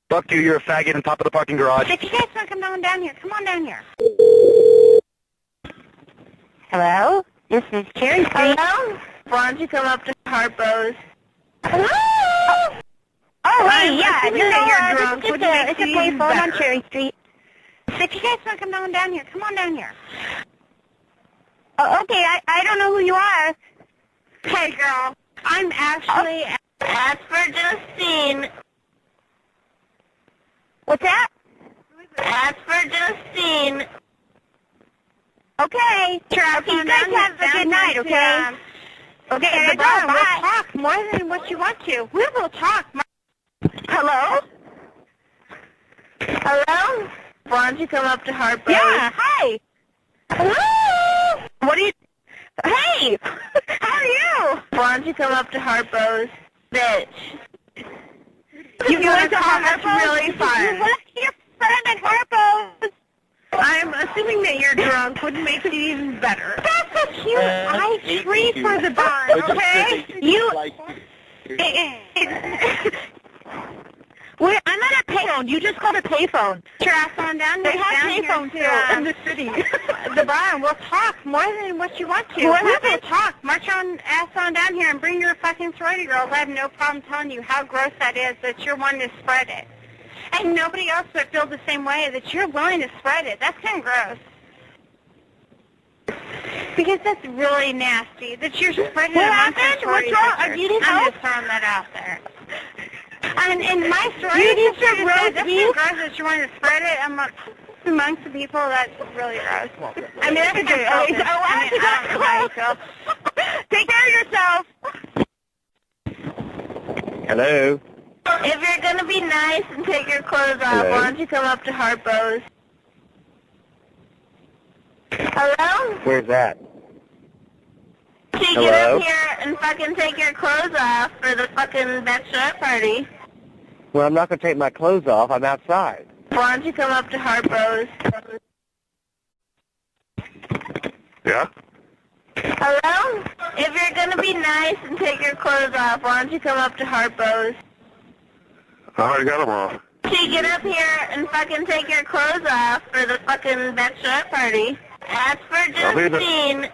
Fuck you, you're a faggot on top of the parking garage. If you guys want to come down here, come on down here. Hello? This is Cherry Street. Hello? Why don't you come up to Harpo's? Hello? Oh, wait, yeah. You're drunk. It's a payphone on Cherry Street. So if you guys want to come down here, come on down here. Oh, okay, I don't know who you are. Hey, girl. I'm Ashley. Ask for Justine. What's that? Ask for Justine. Okay. Okay, you guys have a good night, okay? Okay, I go. Bye. We'll talk more than what you want to. We will talk. Hello? Hello? Why don't you come up to Harpo's? Yeah, hi. Hello? What are you... Hey! How are you? Why don't you come up to Harpo's? Bitch. You went to Harpo's? That's really fun. You left your friend at Harpo's. I'm assuming that you're drunk, which makes it even better. That's a cute ice tree for the barn, okay? Wait, I'm at a payphone. You just called a payphone. Trash on down They here. have payphones too in the city. The barn. We'll talk more than what you want to. What we will happened? talk. March on ass on down here and bring your fucking sorority girls. I have no problem telling you how gross that is, that you're one to spread it. And nobody else would feel the same way, that you're willing to spread it. That's kind of gross. Because that's really nasty, that you're spreading it amongst your sorority What's wrong? sisters. Do you need I'm help? just throwing that out there. And my sorority You need sister some just said, roast that's beef? gross that you're wanting to spread it amongst the people. That's really gross. I mean, that's Okay, good. okay, so I don't know how you feel. Take care of yourself. Hello? If you're going to be nice and take your clothes off, Hello? why don't you come up to Harpo's? Hello? Where's that? So you Hello? get up here and fucking take your clothes off for the fucking bachelorette party. Well, I'm not going to take my clothes off. I'm outside. Why don't you come up to Harpo's? Yeah? Hello? If you're going to be nice and take your clothes off, why don't you come up to Harpo's? I already got them off. So you get up here and fucking take your clothes off for the fucking bachelorette party. Ask for I'll be there. Justine.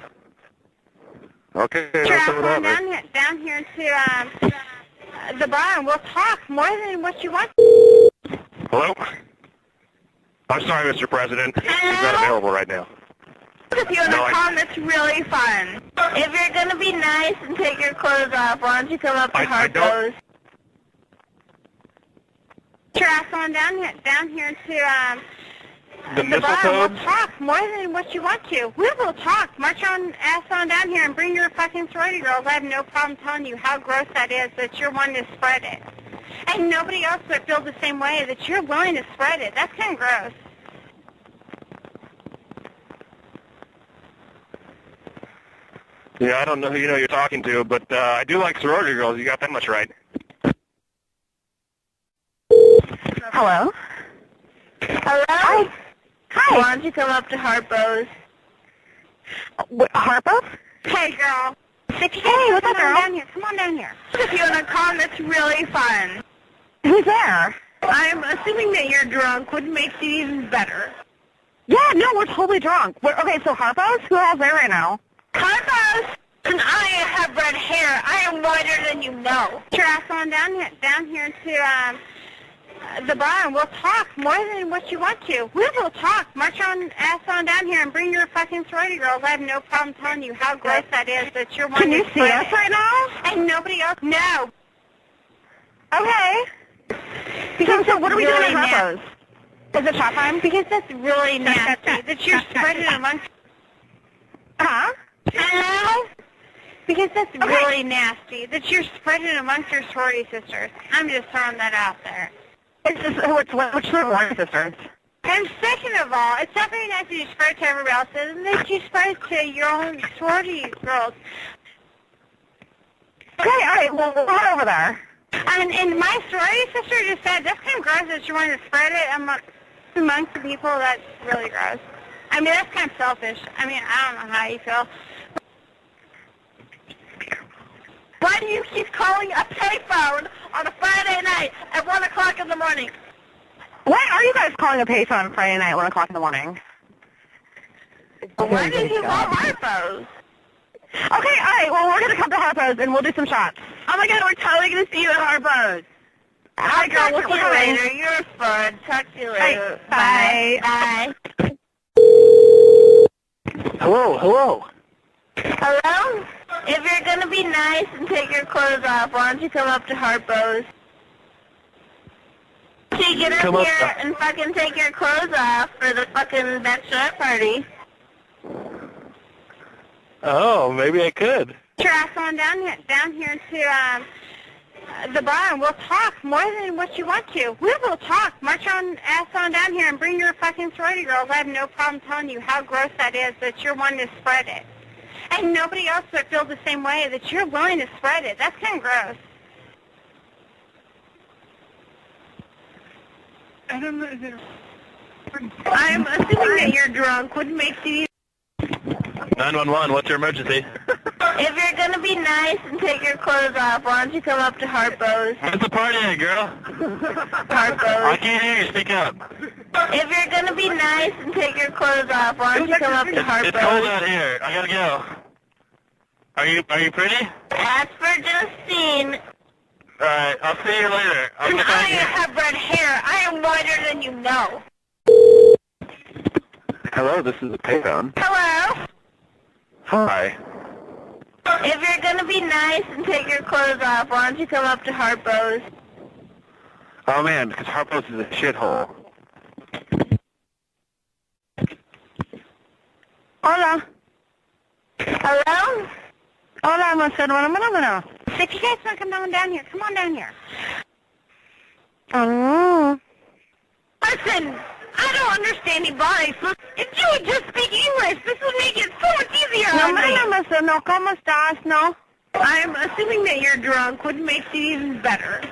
Okay, Trash that's on over. down here to the barn. We'll talk more than what you want. Hello? I'm sorry, Mr. President. He's not available right now. If you want to come, it's really fun. If you're going to be nice and take your clothes off, why don't you come up to I don't- Harpo's? Trash on down here to The missile barn. We'll codes? talk more than what you want to. We will talk. March on ass on down here and bring your fucking sorority girls. I have no problem telling you how gross that is, that you're one to spread it. And nobody else would feel the same way, that you're willing to spread it. That's kind of gross. Yeah, I don't know who you're talking to, but I do like sorority girls. You got that much right. Hello? Hello? Hi. Hi. Why don't you come up to Harpo's? Harpo? Hey, girl. Hey, what's up, girl? Down here. Come on down here. If you want to come, it's really fun. Who's there? I'm assuming that you're drunk, which makes it even better. Yeah, no, we're totally drunk. Okay, so Harpo's? Who all's there right now? Harpo's, and I have red hair. I am whiter than you know. Trash on down here to the barn. We'll talk more than what you want to. We will talk. March on ass on down here and bring your fucking sorority girls. I have no problem telling you how gross that is, that you're one Can to you see spread us it. right now? And nobody else. No. Okay. Because so what are we doing at Harpo's? Is it shop time? Because that's really nasty, that you're spreading it amongst... Huh? Hello? Because that's really nasty, that you're spreading it amongst your sorority sisters. I'm just throwing that out there. It's just, which sort of one sisters? And second of all, it's not very nice that you spread it to everybody else, and that you spread it to your own sorority girls. Okay, all right, well, we'll head over there. And my sorority sister just said, that's kind of gross that you want to spread it amongst the people. That's really gross. I mean, that's kind of selfish. I mean, I don't know how you feel. Why do you keep calling a payphone on a morning. Why are you guys calling a payphone on Friday night, 1 o'clock in the morning? Why did you call Harpo's? Okay, all right. Well, we're gonna come to Harpo's and we'll do some shots. Oh my God, we're totally gonna see you at Harpo's. Hi, girl. Talk to you later. You're fun. Talk to you later. Bye. Bye. Hello, hello. Hello? If you're gonna be nice and take your clothes off, why don't you come up to Harpo's? So you get up here and fucking take your clothes off for the fucking bachelorette party. Oh, maybe I could. Get your ass on down here to the bar and we'll talk more than what you want to. We will talk. March on ass on down here and bring your fucking sorority girls. I have no problem telling you how gross that is that you're wanting to spread it. And nobody else would feel the same way that you're willing to spread it. That's kind of gross. I don't know. I'm assuming that you're drunk. What makes you... 911, what's your emergency? If you're going to be nice and take your clothes off, why don't you come up to Harpo's? Where's the party at, girl? Harpo's. I can't hear you. Speak up. If you're going to be nice and take your clothes off, why don't you come up to Harpo's? It's cold out here. I gotta go. Are you pretty? As for Justine... Alright, I'll see you later. And I have red hair. I am whiter than you know. Hello, this is a payphone. Hello? Hi. If you're going to be nice and take your clothes off, why don't you come up to Harpo's? Oh man, because Harpo's is a shithole. Hola. Hello? Hola, Marcelo. If you guys want to come down here, come on down here. Oh. Listen, I don't understand you guys. If you would just speak English, this would make it so much easier on me. No, Marcelo. ¿Cómo estás? No. I'm assuming that you're drunk, which makes it even better.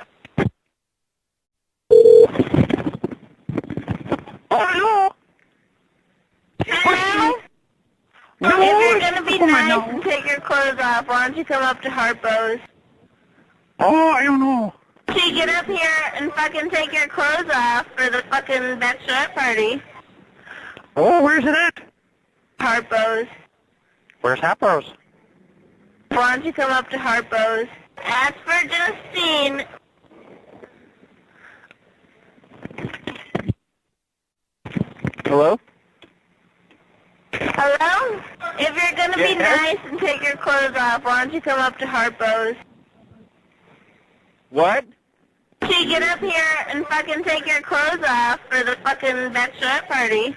Hello. Hello? No. If you're going to be nice and take your clothes off, why don't you come up to Harpo's? Oh, I don't know. So you get up here and fucking take your clothes off for the fucking bachelorette party. Oh, where's it at? Harpo's. Where's Harpo's? Why don't you come up to Harpo's? As for Justine... Hello? Hello? If you're going to be nice and take your clothes off, why don't you come up to Harpo's? What? So you get up here and fucking take your clothes off for the fucking bachelorette party.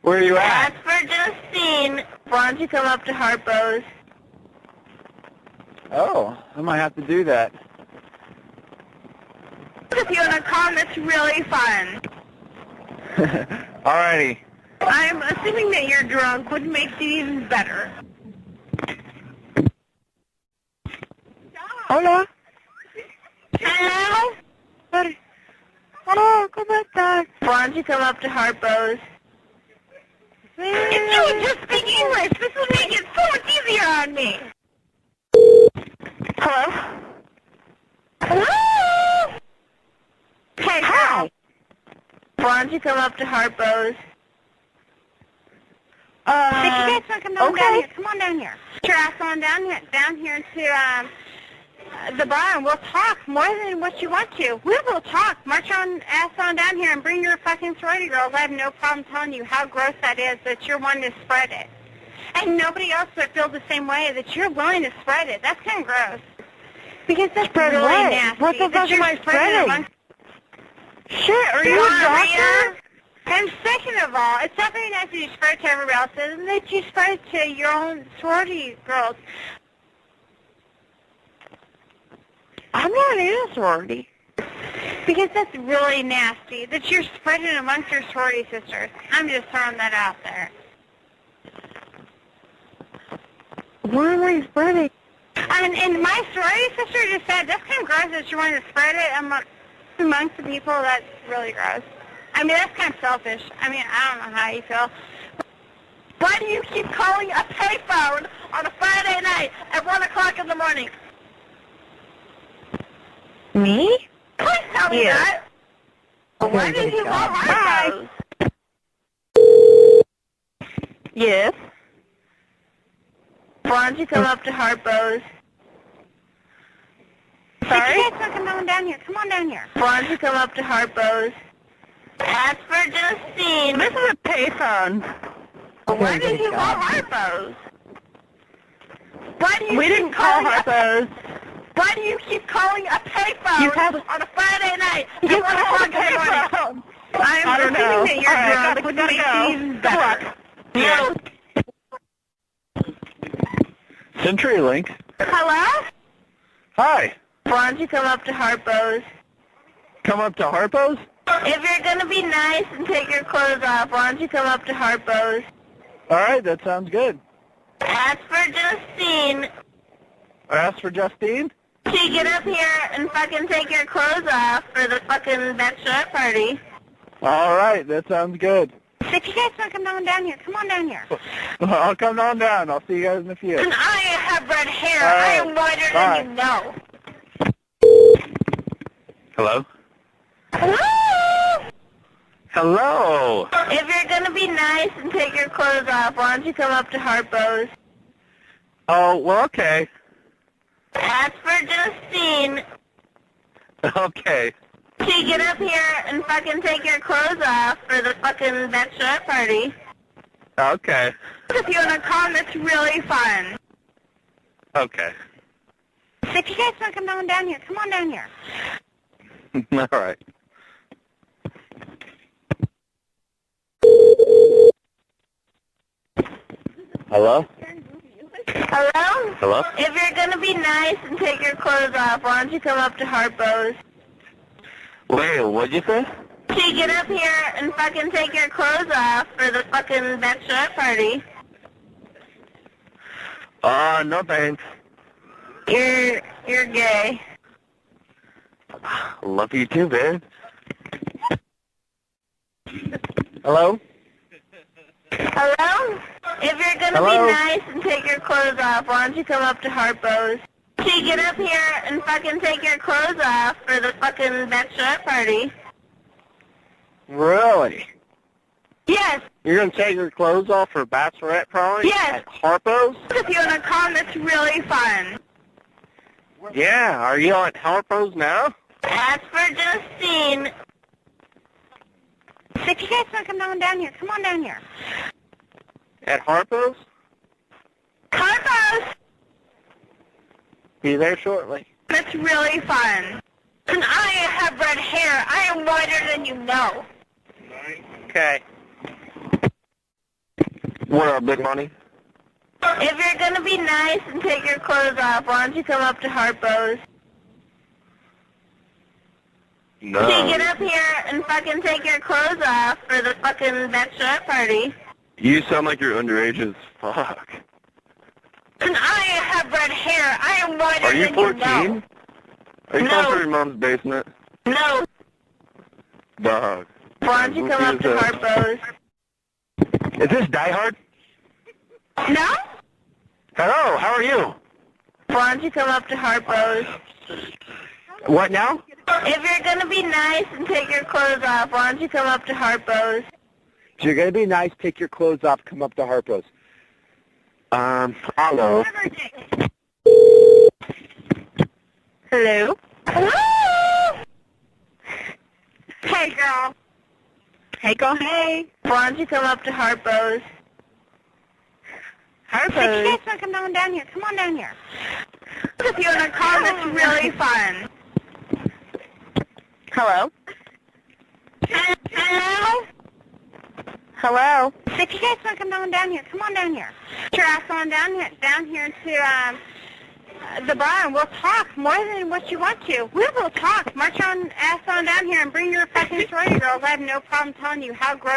Where are you at? As for Justine, why don't you come up to Harpo's? Oh, I might have to do that. If you want to come, it's really fun. Alrighty. I'm assuming that you're drunk, which makes it even better. Hola. Hello? Hola, ¿cómo estás? Why don't you come up to Harpo's? If you would just speak English, this would make it so much easier on me. Hello. Hello? Hey, Hi. why don't you come up to Harpo's? If you guys want to come down here, come on down here. Get your ass on down here to the bar and we'll talk more than what you want to. We will talk. March on ass on down here and bring your fucking sorority girls. I have no problem telling you how gross that is that you're wanting to spread it. And nobody else would feel the same way that you're willing to spread it. That's kind of gross. Because that's Spread really what? nasty. What the fuck am I spreading? Shit, are you a doctor? And second of all, it's not very nice that you spread it to everybody else, and that you spread it to your own sorority girls. I'm not in a sorority. Because that's really nasty, that you're spreading it amongst your sorority sisters. I'm just throwing that out there. What am I spreading? And my sorority sister just said, that's kind of gross that you want to spread it amongst the people. That's really gross. I mean, that's kind of selfish. I mean, I don't know how you feel. Why do you keep calling a payphone on a Friday night at 1 o'clock in the morning? Me? Please tell me Yes. that. Why did you want Bye. Harpo's? Yes. Why don't you come up to Harpo's? Sorry? You guys want to come on down here. Come on down here. Why don't you come up to Harpo's? Ask for Justine. This is a payphone. Why did you call Harpo's? Why do you We keep didn't call calling Harpo's. Why do you keep calling a payphone You have- on a Friday night? You at 1 called o'clock a in the morning? payphone. I am I don't know. assuming that you're All right, drunk, we which gotta makes go. it even Good better. luck. No. CenturyLink. Hello? Hi. Why don't you come up to Harpo's? Come up to Harpo's? If you're going to be nice and take your clothes off, why don't you come up to Harpo's? All right, that sounds good. Ask for Justine. Ask for Justine? She get up here and fucking take your clothes off for the fucking bachelorette party. All right, that sounds good. If you guys want to come on down here, come on down here. I'll come on down. I'll see you guys in a few. And I have red hair. All right. I am whiter Bye. than you know. Hello? Hello? Hello. If you're going to be nice and take your clothes off, why don't you come up to Harpo's? Oh, well, okay. Ask for Justine. Okay. She get up here and fucking take your clothes off for the fucking bachelorette party. Okay. If you want to come, it's really fun. Okay. If you guys want to come on down here, come on down here. All right. Hello? Hello? Hello? If you're going to be nice and take your clothes off, why don't you come up to Harpo's? Wait, what'd you say? She get up here and fucking take your clothes off for the fucking bachelorette party. No thanks. You're gay. Love you too, babe. Hello? Hello? If you're going to Hello? be nice and take your clothes off, why don't you come up to Harpo's? She get up here and fucking take your clothes off for the fucking bachelorette party. Really? Yes. You're going to take your clothes off for a bachelorette party? Yes. At Harpo's? If you want to come, it's really fun. Yeah, are you at Harpo's now? Ask for Justine. If you guys want to come on down here, come on down here. At Harpo's? Harpo's. Be there shortly. It's really fun. And I have red hair. I am whiter than you know. Okay. What up, big money? If you're going to be nice and take your clothes off, why don't you come up to Harpo's? No. She get up here and fucking take your clothes off for the fucking bachelorette party. You sound like you're underage as fuck. And I have red hair. I am whiter Are you than 14? you know. Are you No. going for your mom's basement? No. Dog. Why don't you come up to Harpo's? Is this Die Hard? No? Hello, how are you? Why don't you come up to Harpo's? What now? If you're going to be nice and take your clothes off, why don't you come up to Harpo's? If you're going to be nice, take your clothes off, come up to Harpo's. Hello. Hello? Hello? Hey, girl. Hey, girl, hey. Why don't you come up to Harpo's? If you guys want to come on down here, come on down here. If you want to come, it's really fun. Hello? Hello? Hello? If you guys want to come on down here, come on down here. Get your ass on down here to the bar, and we'll talk more than what you want to. We will talk. March on ass on down here and bring your fucking sorority girls. I have no problem telling you how gross